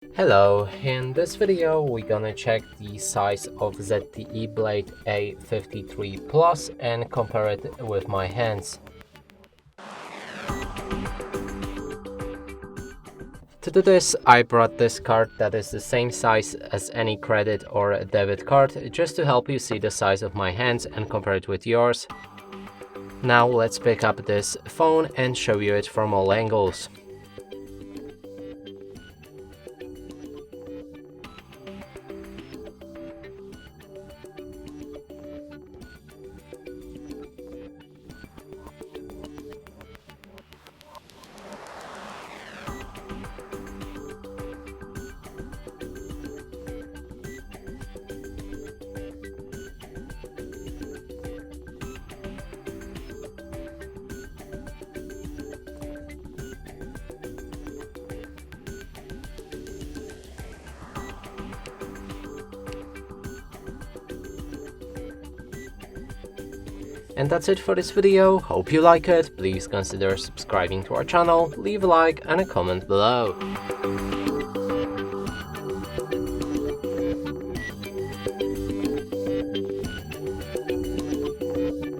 Hello, in this video we're gonna check the size of ZTE Blade A53 Plus and compare it with my hands. To do this, I brought this card that is the same size as any credit or debit card, just to help you see the size of my hands and compare it with yours. Now let's pick up this phone and show you it from all angles. And that's it for this video. Hope you like it. Please consider subscribing to our channel, leave a like and a comment below.